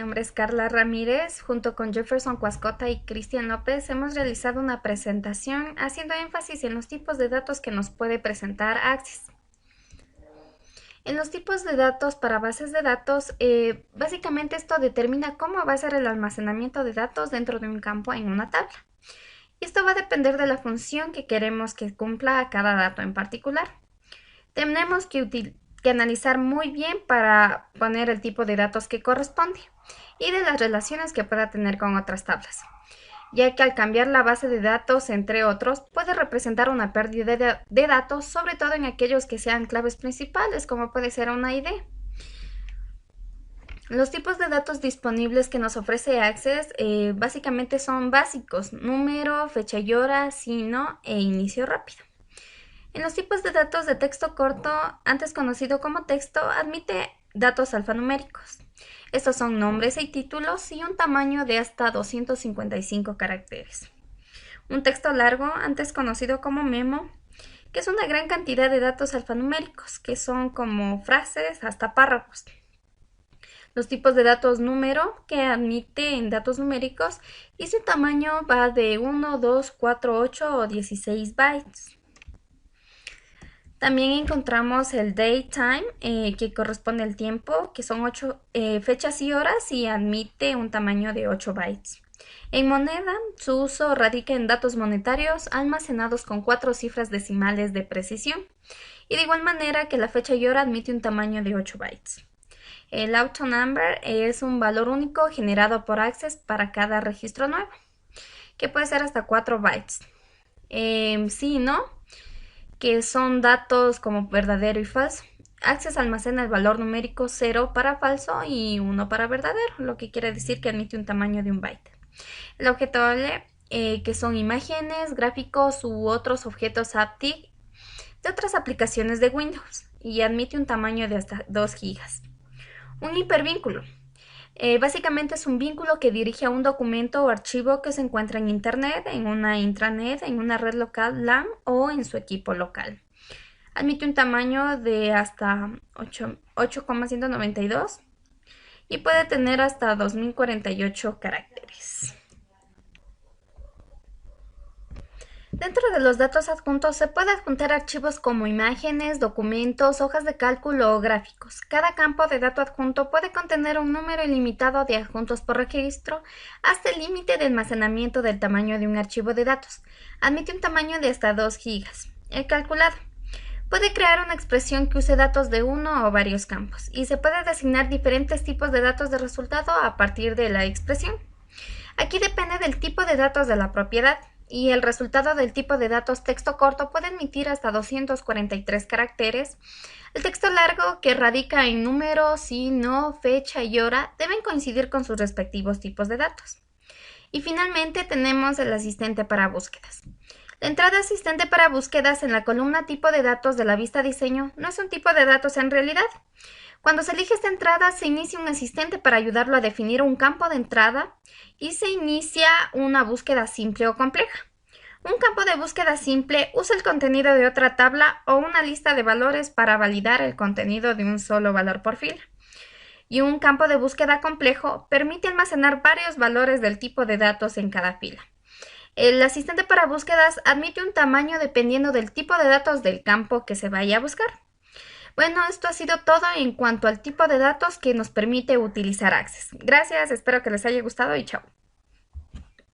nombre es Carla Ramírez. Junto con Jefferson Cuascota y Cristian López hemos realizado una presentación haciendo énfasis en los tipos de datos que nos puede presentar Access. En los tipos de datos para bases de datos, básicamente esto determina cómo va a ser el almacenamiento de datos dentro de un campo en una tabla. Y esto va a depender de la función que queremos que cumpla a cada dato en particular. Tenemos que analizar muy bien para poner el tipo de datos que corresponde y de las relaciones que pueda tener con otras tablas, ya que al cambiar la base de datos, entre otros, puede representar una pérdida de datos, sobre todo en aquellos que sean claves principales, como puede ser una ID. Los tipos de datos disponibles que nos ofrece Access básicamente son básicos: número, fecha y hora, signo e inicio rápido. En los tipos de datos de texto corto, antes conocido como texto, admite datos alfanuméricos. Estos son nombres y títulos y un tamaño de hasta 255 caracteres. Un texto largo, antes conocido como memo, que es una gran cantidad de datos alfanuméricos, que son como frases hasta párrafos. Los tipos de datos número, que admiten datos numéricos, y su tamaño va de 1, 2, 4, 8 o 16 bytes. También encontramos el date-time, que corresponde al tiempo, que son 8 fechas y horas y admite un tamaño de 8 bytes. En moneda, su uso radica en datos monetarios almacenados con 4 cifras decimales de precisión. Y de igual manera que la fecha y hora admite un tamaño de 8 bytes. El auto-number es un valor único generado por Access para cada registro nuevo, que puede ser hasta 4 bytes. Sí, ¿no? Que son datos como verdadero y falso. Access almacena el valor numérico 0 para falso y 1 para verdadero, lo que quiere decir que admite un tamaño de 1 byte. El objetable, que son imágenes, gráficos u otros objetos haptic de otras aplicaciones de Windows, y admite un tamaño de hasta 2 gigas. Un hipervínculo. Básicamente es un vínculo que dirige a un documento o archivo que se encuentra en Internet, en una intranet, en una red local LAN o en su equipo local. Admite un tamaño de hasta 8,192 y puede tener hasta 2048 caracteres. Dentro de los datos adjuntos se puede adjuntar archivos como imágenes, documentos, hojas de cálculo o gráficos. Cada campo de dato adjunto puede contener un número ilimitado de adjuntos por registro hasta el límite de almacenamiento del tamaño de un archivo de datos. Admite un tamaño de hasta 2 gigas. El calculado puede crear una expresión que use datos de uno o varios campos y se puede designar diferentes tipos de datos de resultado a partir de la expresión. Aquí depende del tipo de datos de la propiedad. Y el resultado del tipo de datos texto corto puede admitir hasta 243 caracteres. El texto largo, que radica en número, signo, fecha y hora, deben coincidir con sus respectivos tipos de datos. Y finalmente tenemos el asistente para búsquedas. La entrada asistente para búsquedas en la columna tipo de datos de la vista diseño no es un tipo de datos en realidad. Cuando se elige esta entrada, se inicia un asistente para ayudarlo a definir un campo de entrada y se inicia una búsqueda simple o compleja. Un campo de búsqueda simple usa el contenido de otra tabla o una lista de valores para validar el contenido de un solo valor por fila. Y un campo de búsqueda complejo permite almacenar varios valores del tipo de datos en cada fila. El asistente para búsquedas admite un tamaño dependiendo del tipo de datos del campo que se vaya a buscar. Bueno, esto ha sido todo en cuanto al tipo de datos que nos permite utilizar Access. Gracias, espero que les haya gustado y chao.